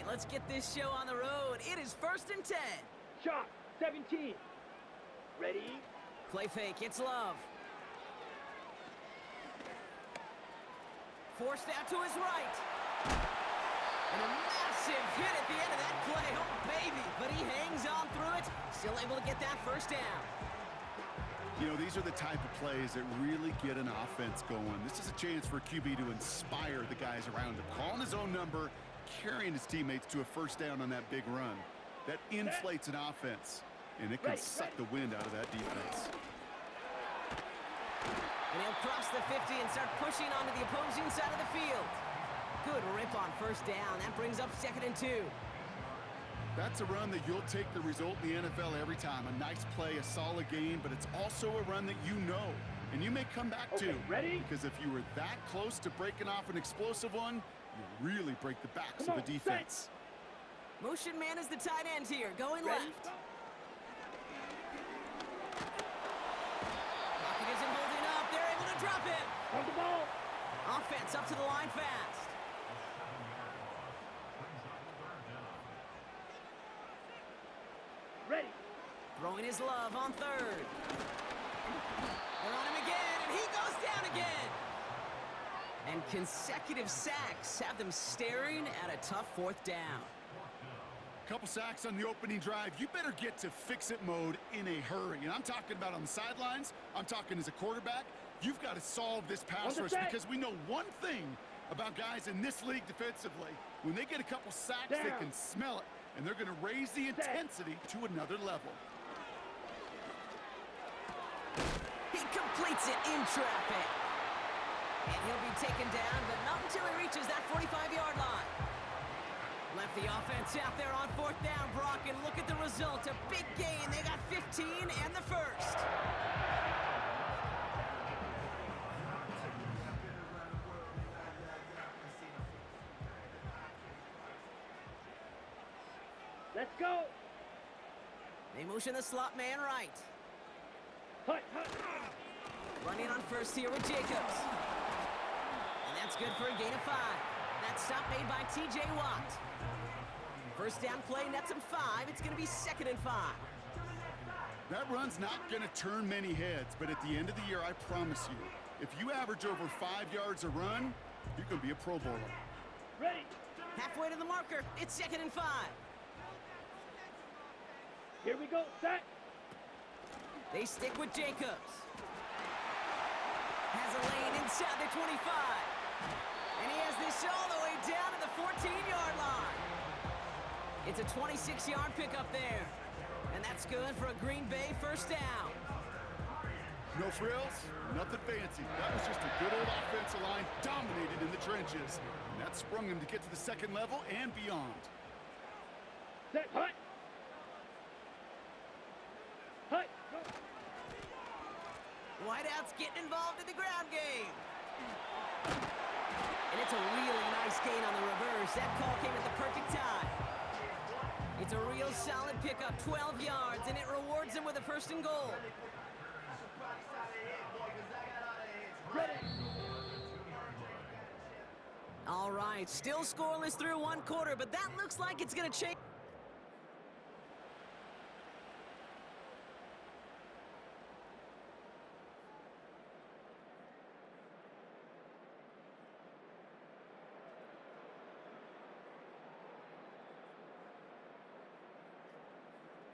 right, let's get this show on the road. It is 1st and 10. Shot, 17. Ready? Play fake, it's Love. Forced out to his right. And a massive hit at the end of that play. Oh, baby. But he hangs on through it. Still able to get that first down. You know, these are the type of plays that really get an offense going. This is a chance for QB to inspire the guys around him. Calling his own number, carrying his teammates to a first down on that big run. That inflates an offense, and it can suck the wind out of that defense. And he'll cross the 50 and start pushing onto the opposing side of the field. Good rip on first down. That brings up 2nd and 2. That's a run that you'll take the result in the NFL every time. A nice play, a solid game, but it's also a run that you know, and you may come back to. Ready? Because if you were that close to breaking off an explosive one, you really break the backs of the defense. Motion man is the tight end here, going left. Pocket isn't holding up. They're able to drop it. On the ball. Offense up to the line fast. Ready. Throwing his Love on 3rd. They're on him again, and he goes down again. And consecutive sacks have them staring at a tough 4th down. Couple sacks on the opening drive. You better get to fix-it mode in a hurry. And I'm talking about on the sidelines. I'm talking as a quarterback. You've got to solve this pass rush because we know one thing about guys in this league defensively. When they get a couple sacks, they can smell it. And they're going to raise the intensity to another level. He completes it in traffic. And he'll be taken down, but not until he reaches that 45-yard line. Left the offense out there on 4th down, Brock, and look at the result. A big gain. They got 15 and the first. Let's go. They motion the slot man right. Hut. Running on first here with Jacobs. And that's good for a gain of 5. That stop made by T.J. Watt. First down play nets him 5. It's going to be 2nd and 5. That run's not going to turn many heads, but at the end of the year, I promise you, if you average over 5 yards a run, you're going to be a Pro Bowler. Ready. Halfway to the marker. It's 2nd and 5. Here we go. Set. They stick with Jacobs. Has a lane inside the 25. And he has this all the way down to the 14-yard line. It's a 26-yard pickup there. And that's good for a Green Bay first down. No frills, nothing fancy. That was just a good old offensive line dominated in the trenches. And that sprung him to get to the 2nd level and beyond. Set. Hut. Hut. Wideouts getting involved in the ground game. And it's a really nice gain on the reverse. That call came at the perfect time. It's a real solid pickup, 12 yards, and it rewards him with a 1st and goal. Ready. All right, still scoreless through 1 quarter, but that looks like it's going to change.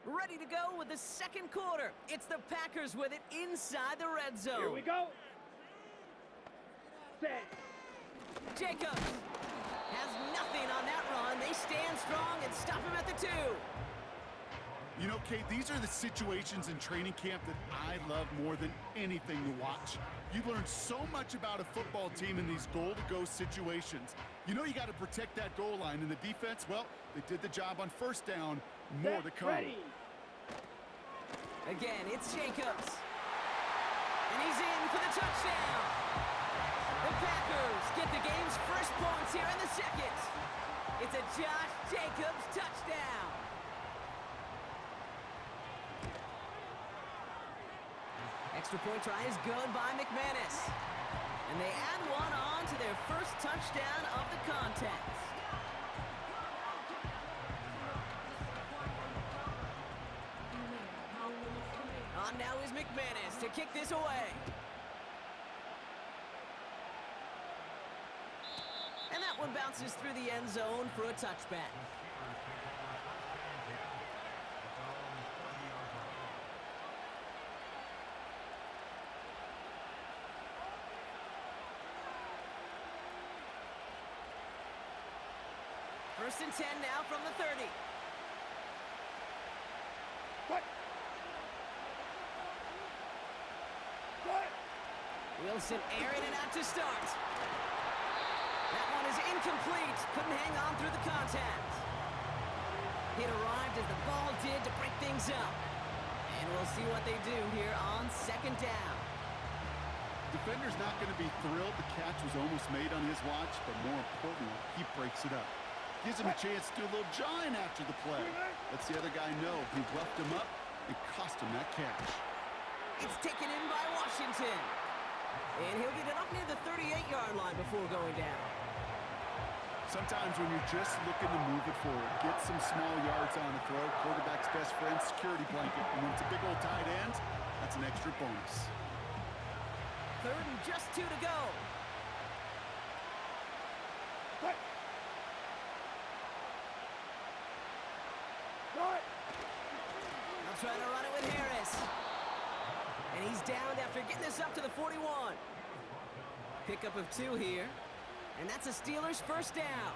Ready to go with the 2nd quarter. It's the Packers with it inside the red zone. Here we go. Set. Jacobs has nothing on that run. They stand strong and stop him at the 2. You know, Kate, these are the situations in training camp that I love more than anything to watch. You learn so much about a football team in these goal-to-go situations. You know you got to protect that goal line, and the defense, well, they did the job on first down. More to come. Ready. Again, it's Jacobs. And he's in for the touchdown. The Packers get the game's first points here in the 2nd. It's a Josh Jacobs touchdown. Extra point try is good by McManus. And they add one on to their first touchdown of the contest. On now is McManus to kick this away. And that one bounces through the end zone for a touchback. First and 10 now from the 30. What? What? Wilson airing it out to start. That one is incomplete. Couldn't hang on through the contact. It arrived as the ball did to break things up. And we'll see what they do here on second down. Defender's not going to be thrilled the catch was almost made on his watch, but more importantly, he breaks it up. Gives him a chance to do a little jawing after the play. Lets the other guy know he roughed him up and cost him that catch. It's taken in by Washington. And he'll get it up near the 38-yard line before going down. Sometimes when you're just looking to move it forward, get some small yards on the throw, quarterback's best friend, security blanket. And when it's a big old tight end, that's an extra bonus. Third and just 2 to go. What? What? Now trying to run it with Harris. And he's downed after getting this up to the 41. Pickup of 2 here. And that's a Steelers first down.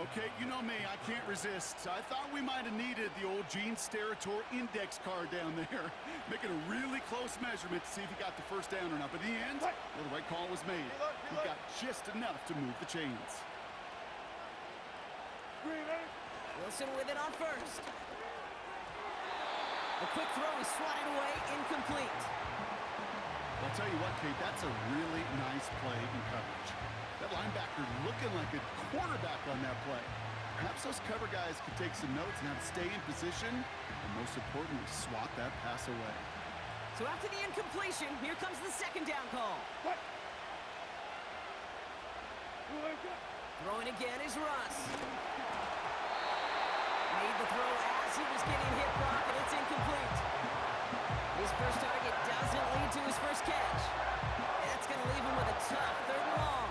Okay, you know me, I can't resist. I thought we might have needed the old Gene Steratore index card down there. Making a really close measurement to see if he got the first down or not. But in the end, well, the right call was made. He got just enough to move the chains. Wilson with it on first. The quick throw is swatted away, incomplete. I'll tell you what, Kate, that's a really nice play in coverage. That linebacker looking like a quarterback on that play. Perhaps those cover guys could take some notes and have to stay in position, and most importantly, swat that pass away. So after the incompletion, here comes the second down call. What? Throwing again is Russ. Made the throw as he was getting hit, Brock, and it's incomplete. His first target doesn't lead to his first catch. And that's going to leave him with a tough third and long.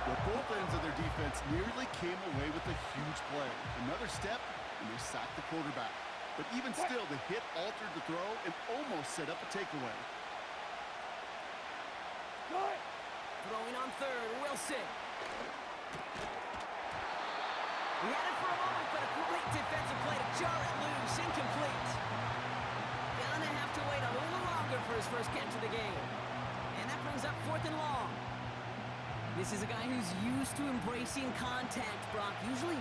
Well, both ends of their defense nearly came away with a huge play. Another step, and they sacked the quarterback. But even still, the hit altered the throw and almost set up a takeaway. What? Throwing on third, Wilson. He had it for a moment, but a great defensive play to jar it loose, incomplete. Gonna have to wait a little longer for his first catch of the game. And that brings up fourth and long. This is a guy who's used to embracing contact, Brock. Usually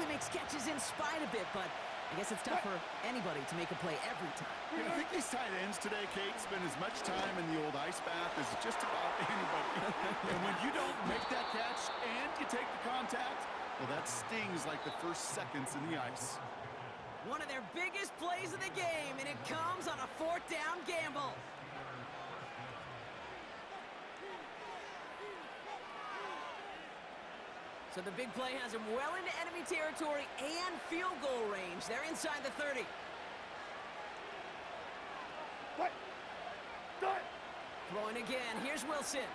makes catches in spite of it, but I guess it's tough for anybody to make a play every time. Yeah, I think these tight ends today, Kate, spend as much time in the old ice bath as just about anybody. And when you don't make that catch and you take the contact, well, that stings like the first seconds in the ice. One of their biggest plays of the game, and it comes on a fourth down gamble. So the big play has him well into enemy territory and field goal range. They're inside the 30. What? Start. Throwing again. Here's Wilson.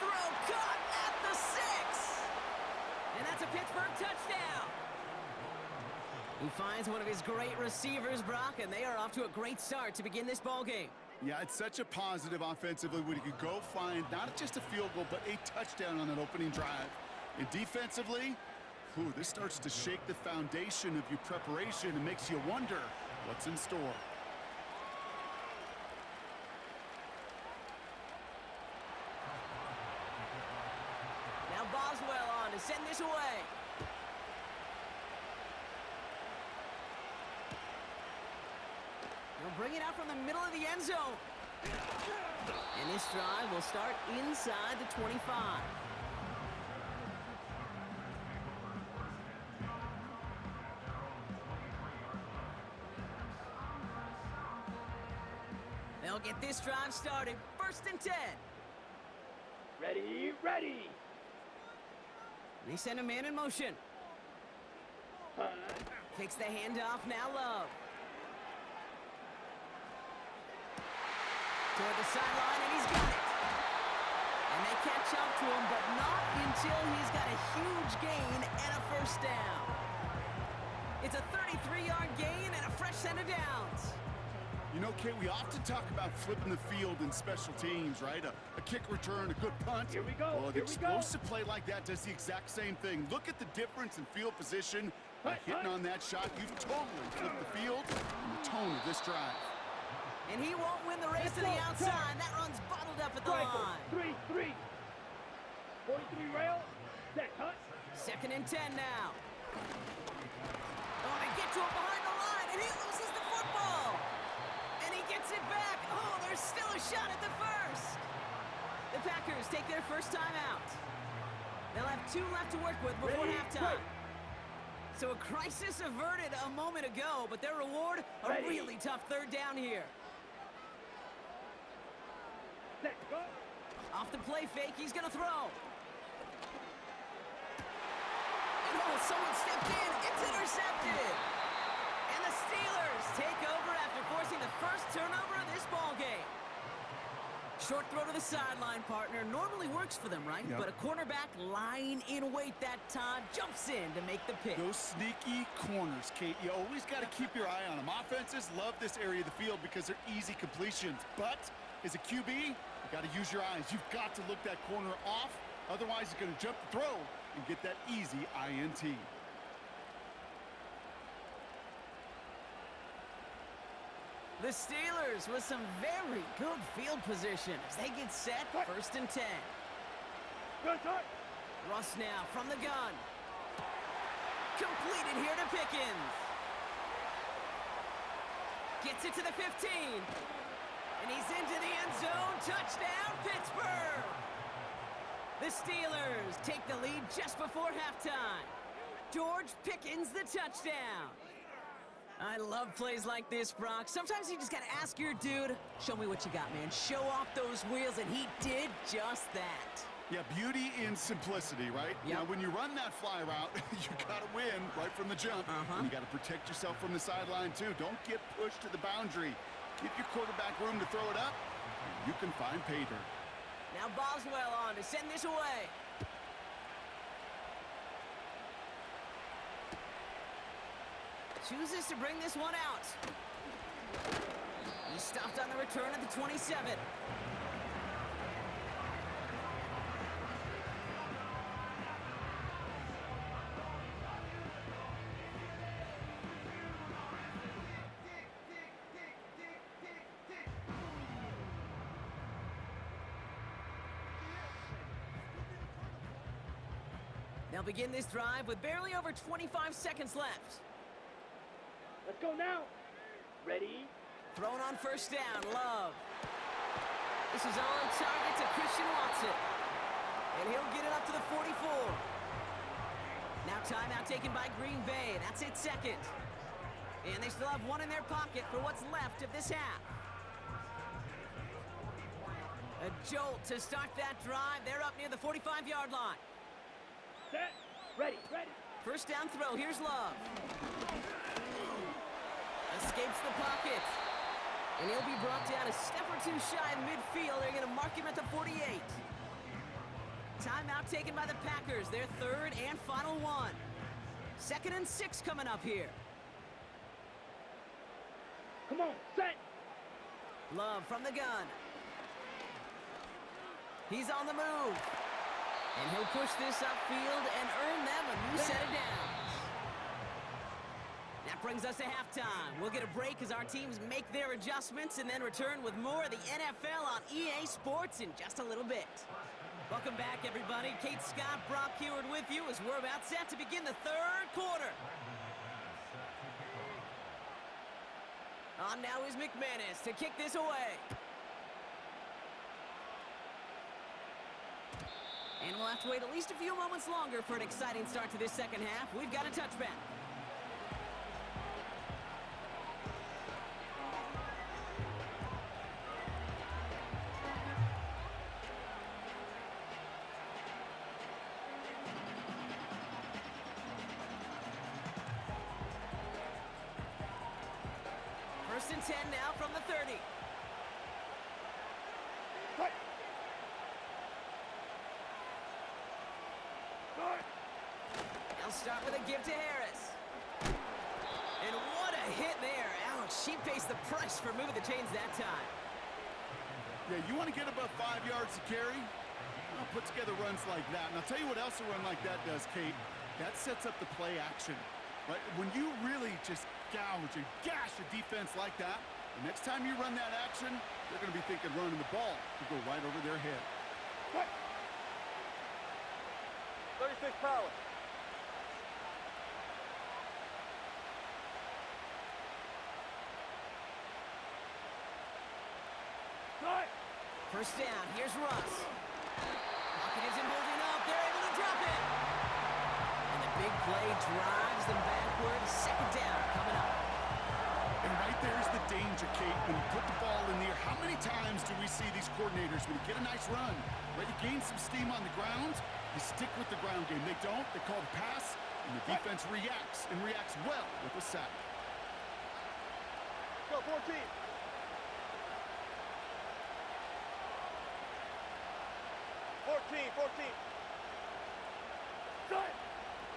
Throw caught at the 6. And that's a Pittsburgh touchdown. He finds one of his great receivers, Brock, and they are off to a great start to begin this ball game. Yeah, it's such a positive offensively when you could go find not just a field goal, but a touchdown on that opening drive. And defensively, this starts to shake the foundation of your preparation and makes you wonder what's in store. Now Boswell on to send this away. They'll bring it out from the middle of the end zone. And this drive will start inside the 25. They'll get this drive started. First and 10. Ready, ready. They send a man in motion. Huh? Takes the handoff, now Love. Toward the sideline, and he's got it. And they catch up to him, but not until he's got a huge gain and a first down. It's a 33-yard gain and a fresh set of downs. You know, Kate, we often talk about flipping the field in special teams, right? A kick return, a good punt. Here we go. Well, an explosive play like that does the exact same thing. Look at the difference in field position. By hitting on that shot, you've totally flipped the field and the tone of this drive. And he won't win the race to the outside. That run's bottled up at the line. 3-3. 43 rail. Set, cut. 2nd and 10 now. Oh, they get to him behind the line, and he loses the football. And he gets it back. Oh, there's still a shot at the first. The Packers take their first time out. They'll have 2 left to work with before halftime. So a crisis averted a moment ago, but their reward, a really tough 3rd down here. Set, go. Off the play fake, he's gonna throw. And oh, someone stepped in, it's intercepted. And the Steelers take over after forcing the first turnover of this ball game. Short throw to the sideline, partner. Normally works for them, right? Yep. But a cornerback lying in wait that time jumps in to make the pick. Those sneaky corners, Kate, you always got to keep your eye on them. Offenses love this area of the field because they're easy completions. But as a QB, you got to use your eyes. You've got to look that corner off. Otherwise, he's going to jump the throw and get that easy INT. The Steelers with some very good field position as they get set, 1st and 10. Good, cut. Russ now from the gun. Completed here to Pickens. Gets it to the 15. And he's into the end zone. Touchdown, Pittsburgh! The Steelers take the lead just before halftime. George Pickens the touchdown. I love plays like this, Brock. Sometimes you just got to ask your dude, show me what you got, man. Show off those wheels, and he did just that. Yeah, beauty in simplicity, right? Yep. Now, when you run that fly route, you got to win right from the jump. And you got to protect yourself from the sideline, too. Don't get pushed to the boundary. Give your quarterback room to throw it up, and you can find pay dirt. Now Boswell on to send this away. Chooses to bring this one out. He stopped on the return at the 27. They'll begin this drive with barely over 25 seconds left. Let's go now. Ready? Thrown on 1st down, Love. This is on target to Christian Watson. And he'll get it up to the 44. Now timeout taken by Green Bay. That's it, 2nd. And they still have 1 in their pocket for what's left of this half. A jolt to start that drive. They're up near the 45-yard line. Set. Ready, ready. 1st down throw. Here's Love. Escapes the pocket. And he'll be brought down a step or 2 shy of midfield. They're going to mark him at the 48. Timeout taken by the Packers. Their 3rd and final one. 2nd and 6 coming up here. Come on, set. Love from the gun. He's on the move. And he'll push this upfield and earn them a new set of downs. That brings us to halftime. We'll get a break as our teams make their adjustments and then return with more of the NFL on EA Sports in just a little bit. Welcome back, everybody. Kate Scott, Brock Heward with you as we're about set to begin the 3rd quarter. On now is McManus to kick this away. And we'll have to wait at least a few moments longer for an exciting start to this 2nd half. We've got a touchback. and 10 now from the 30. Cut. Start. They'll start with a give to Harris. And what a hit there. Ouch, she pays the price for moving the chains that time. Yeah, you want to get above 5 yards to carry? Well, put together runs like that. And I'll tell you what else a run like that does, Kate. That sets up the play action. Right? When you really just gouge and gash a defense like that, the next time you run that action, they're going to be thinking running the ball could go right over their head. Cut. 36 power. Start. First down, here's Russ. Pocket isn't holding up, they're able to drop it. And the big play drives them backward. Second down coming up. And right there's the danger, Kate, when you put the ball in there. How many times do we see these coordinators, when you get a nice run, let you gain some steam on the ground, you stick with the ground game. They don't, they call the pass, and the defense reacts, and reacts well with a sack. Go, 14. 14. Start.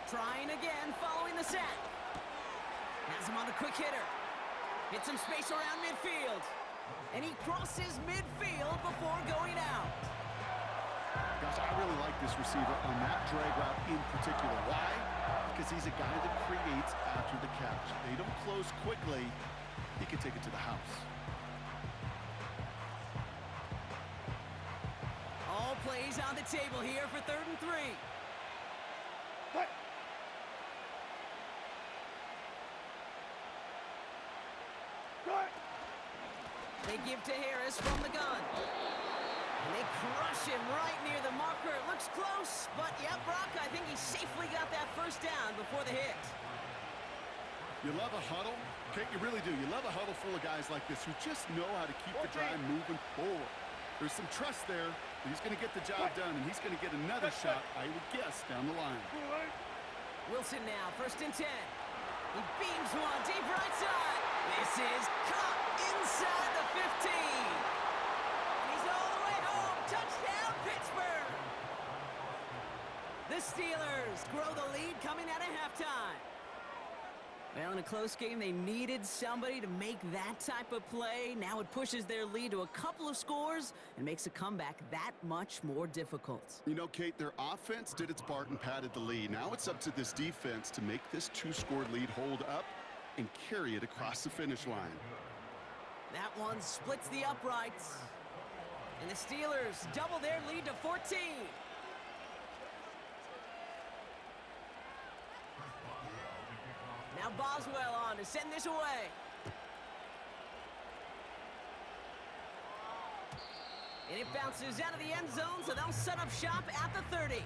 Trying again, following the sack. Has him on the quick hitter. Hits some space around midfield. And he crosses midfield before going out. Gosh, I really like this receiver on that drag route in particular. Why? Because he's a guy that creates after the catch. They don't close quickly. He can take it to the house. All plays on the table here for 3rd and 3. Cut. Start. They give to Harris from the gun. And they crush him right near the marker. It looks close, but yeah, Brock, I think he safely got that first down before the hit. You love a huddle? Kate, you really do. You love a huddle full of guys like this who just know how to keep the drive moving forward. There's some trust there that he's going to get the job done, and he's going to get another shot, I would guess, down the line. Wilson now, 1st and 10. He beams one deep right side. This is caught inside the 15. And he's all the way home. Touchdown, Pittsburgh. The Steelers grow the lead coming out of halftime. Well, in a close game, they needed somebody to make that type of play. Now it pushes their lead to a couple of scores and makes a comeback that much more difficult. You know, Kate, their offense did its part and padded the lead. Now it's up to this defense to make this 2-score lead hold up and carry it across the finish line. That one splits the uprights. And the Steelers double their lead to 14. Now Boswell on to send this away. And it bounces out of the end zone, so they'll set up shop at the 30.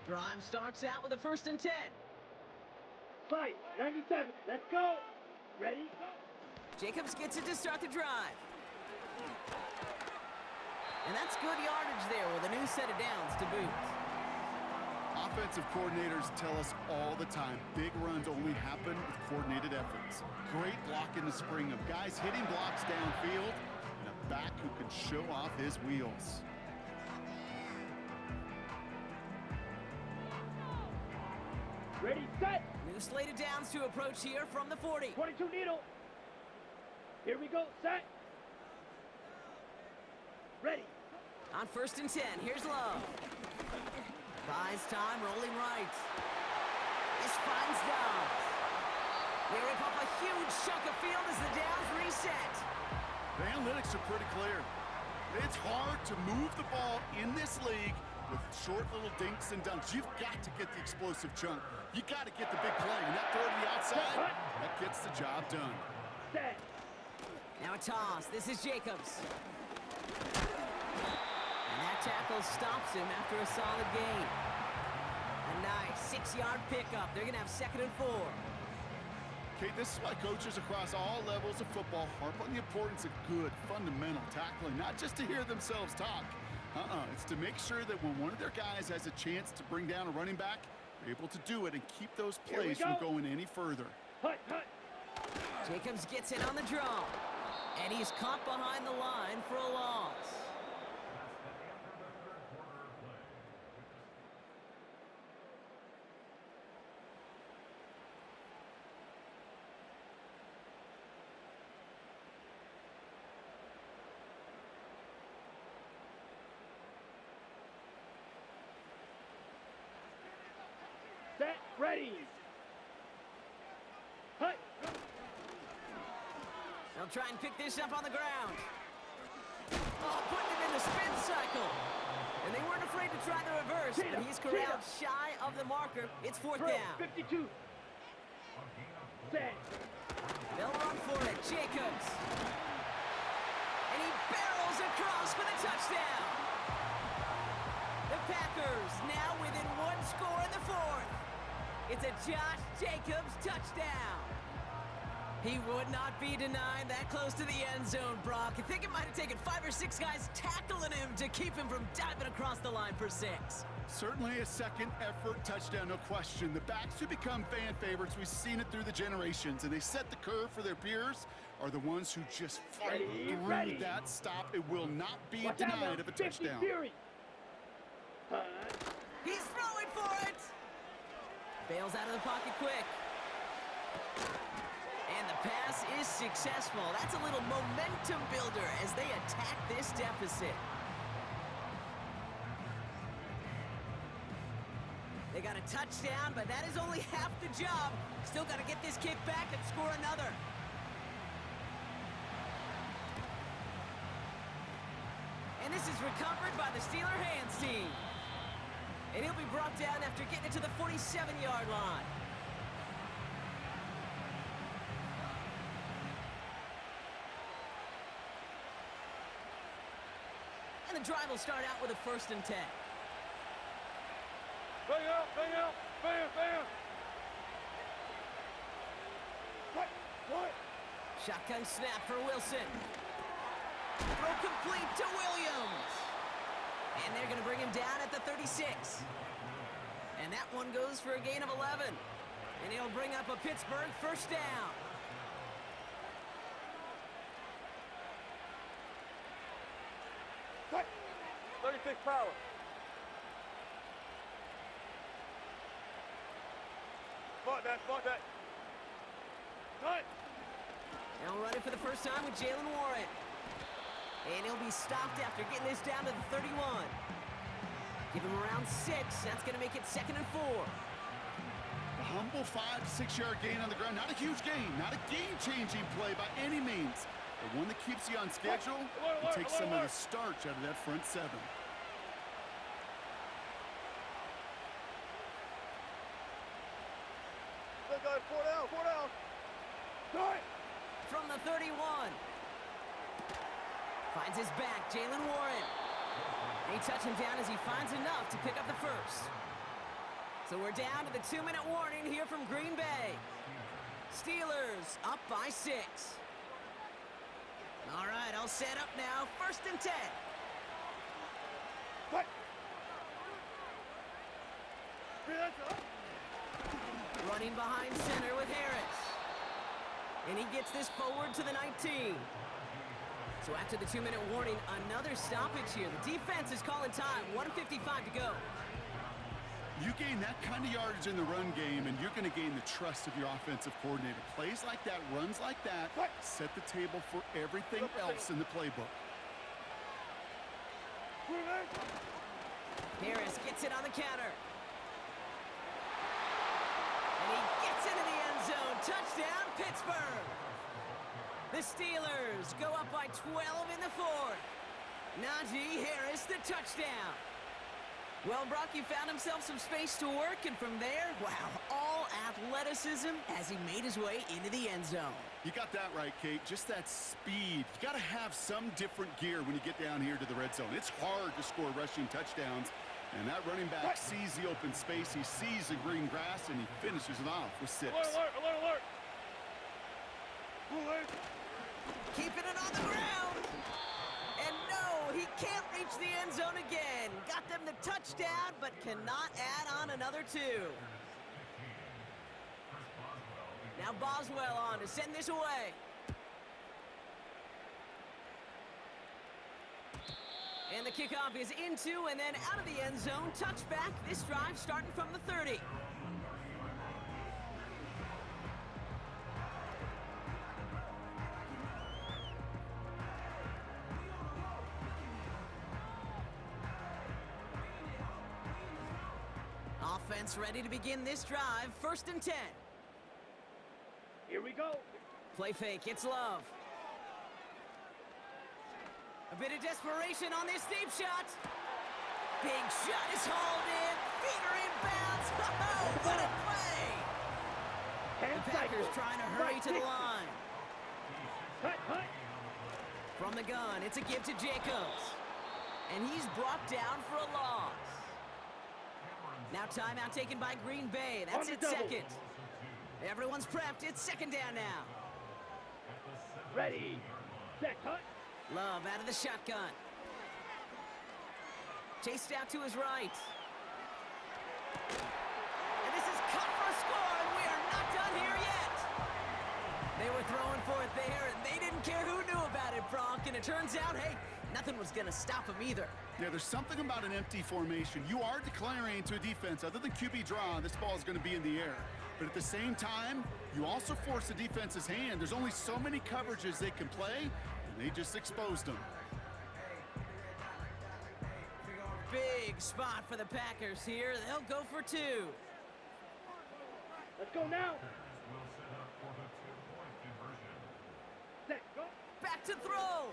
Drive starts out with a 1st and 10. Fight. 97. Let's go. Ready? Jacobs gets it to start the drive. And that's good yardage there with a new set of downs to boot. Offensive coordinators tell us all the time, big runs only happen with coordinated efforts. Great block in the spring of guys hitting blocks downfield and a back who can show off his wheels. Ready, set. New slate of downs to approach here from the 40. 22 needle. Here we go. Set. Ready. On 1st and 10, here's Love. Buys time, rolling right. This finds Downs. They rip up a huge chunk of field as the downs reset. The analytics are pretty clear. It's hard to move the ball in this league with short little dinks and dunks. You've got to get the explosive chunk. You got to get the big play. And that throw to the outside, that gets the job done. Set. Now a toss. This is Jacobs. And that tackle stops him after a solid gain. Nice 6-yard pickup. They're going to have 2nd and 4. Okay, this is why coaches across all levels of football harp on the importance of good, fundamental tackling, not just to hear themselves talk. It's to make sure that when one of their guys has a chance to bring down a running back, they're able to do it and keep those plays from going any further. Hut, hut. Jacobs gets in on the draw, and he's caught behind the line for a loss. Set, ready. Hut. They'll try and pick this up on the ground. Oh, putting it in the spin cycle. And they weren't afraid to try the reverse, but he's corralled shy of the marker. It's 4th down. 52. Set. They'll run for it. Jacobs. And he barrels across for the touchdown. The Packers now within 1 score in the 4th. It's a Josh Jacobs touchdown. He would not be denied that close to the end zone, Brock. I think it might have taken 5 or 6 guys tackling him to keep him from diving across the line for 6. Certainly a second effort touchdown, no question. The backs who become fan favorites, we've seen it through the generations, and they set the curve for their peers, are the ones who just fight through that stop. It will not be denied of a touchdown. He's throwing for it. Bails out of the pocket quick. And the pass is successful. That's a little momentum builder as they attack this deficit. They got a touchdown, but that is only half the job. Still got to get this kick back and score another. And this is recovered by the Steeler hands team. And he'll be brought down after getting it to the 47-yard line. And the drive will start out with a 1st and 10. Bang out, bang out, bam, bam. What? Shotgun snap for Wilson. Throw complete to Williams. And they're going to bring him down at the 36. And that one goes for a gain of 11. And he'll bring up a Pittsburgh 1st down. What? 36 power. Spot that. Cut. Now running for the first time with Jalen Warren. And he'll be stopped after getting this down to the 31. Give him around 6. That's going to make it 2nd and 4. A humble 5 to 6 yard gain on the ground. Not a huge gain, not a game-changing play by any means, but one that keeps you on schedule and takes some of the starch out of that front 7. Let's go, 4 down. Cut. From the 31. Finds his back, Jalen Warren. They touch him down as he finds enough to pick up the 1st. So we're down to the 2-minute warning here from Green Bay. Steelers up by 6. All right, all set up now. 1st and 10. What? Running behind center with Harris. And he gets this forward to the 19. So after the 2-minute warning, another stoppage here. The defense is calling time. 1:55 to go. You gain that kind of yardage in the run game, and you're going to gain the trust of your offensive coordinator. Plays like that, runs like that, set the table for everything else in the playbook. Harris gets it on the counter. And he gets into the end zone. Touchdown, Pittsburgh. The Steelers go up by 12 in the 4th. Najee Harris, the touchdown. Well, Brock, he found himself some space to work, and from there, wow, all athleticism as he made his way into the end zone. You got that right, Kate. Just that speed. You got to have some different gear when you get down here to the red zone. It's hard to score rushing touchdowns And that running back sees the open space, he sees the green grass, and he finishes it off with 6. Alert, alert, alert, alert. Alert. Keeping it on the ground. And no, he can't reach the end zone again. Got them the touchdown, but cannot add on another 2. Now Boswell on to send this away. And the kickoff is into and then out of the end zone. Touchback, this drive starting from the 30. Offense ready to begin this drive. 1st and 10. Here we go. Play fake, it's Love. A bit of desperation on this deep shot. Big shot is hauled in. Feet are inbounds. Oh, what a play! The Packers trying to hurry to the line. Cut, cut. From the gun, it's a give to Jacobs. And he's brought down for a loss. Now timeout taken by Green Bay. That's its 2nd. Everyone's prepped. It's 2nd down now. Ready. Set, cut. Love out of the shotgun. Chased out to his right. And this is cut for a score, and we are not done here yet. They were throwing for it there, and they didn't care who knew about it, Bronk. And it turns out, hey, nothing was going to stop him either. Yeah, there's something about an empty formation. You are declaring to a defense, other than QB draw, this ball is going to be in the air. But at the same time, you also force the defense's hand. There's only so many coverages they can play, and they just exposed them. Big spot for the Packers here. They'll go for 2. Let's go now. Set, go. Back to throw.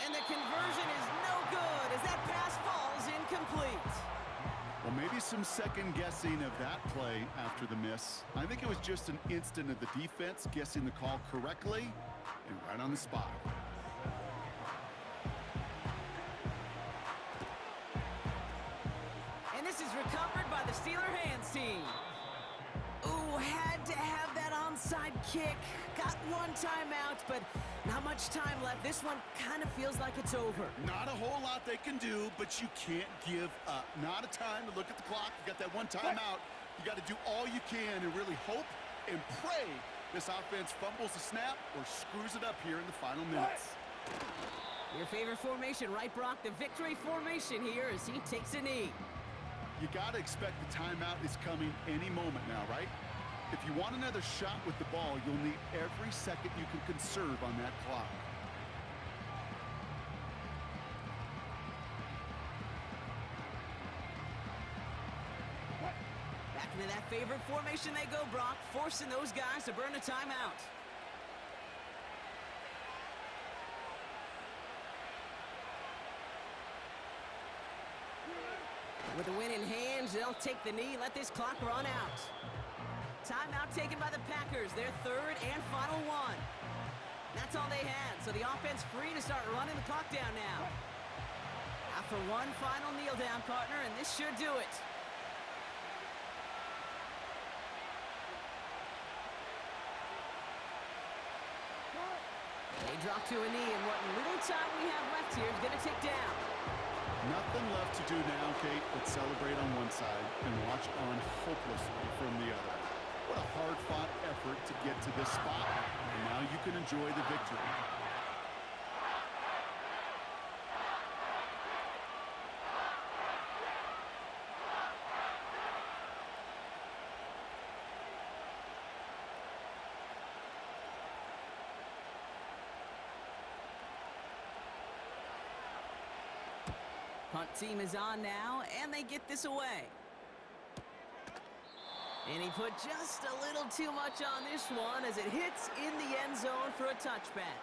And the conversion is no good as that pass falls incomplete. Well, maybe some second guessing of that play after the miss. I think it was just an instant of the defense guessing the call correctly and right on the spot. And this is recovered by the Steeler hands team. Ooh, had to have that onside kick. Got 1 timeout, but not much time left. This one kind of feels like it's over. Not a whole lot they can do, but you can't give up. Not a time to look at the clock. You got that 1 timeout. You got to do all you can and really hope and pray this offense fumbles the snap or screws it up here in the final minutes. Your favorite formation, right, Brock? The victory formation here as he takes a knee. You got to expect the timeout is coming any moment now, right? If you want another shot with the ball, you'll need every second you can conserve on that clock. Back into that favorite formation they go, Brock, forcing those guys to burn a timeout. With the win in hands, they'll take the knee, let this clock run out. Timeout taken by the Packers, their 3rd and final 1. That's all they had, so the offense free to start running the clock down now. After 1 final kneel down, partner, and this should do it. They drop to a knee, and what little time we have left here is going to tick down. Nothing left to do now, Kate, but celebrate on one side and watch on hopelessly from the other. What a hard-fought effort to get to this spot, and now you can enjoy the victory. Punt team is on now, and they get this away. And he put just a little too much on this one as it hits in the end zone for a touchback.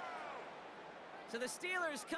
So the Steelers come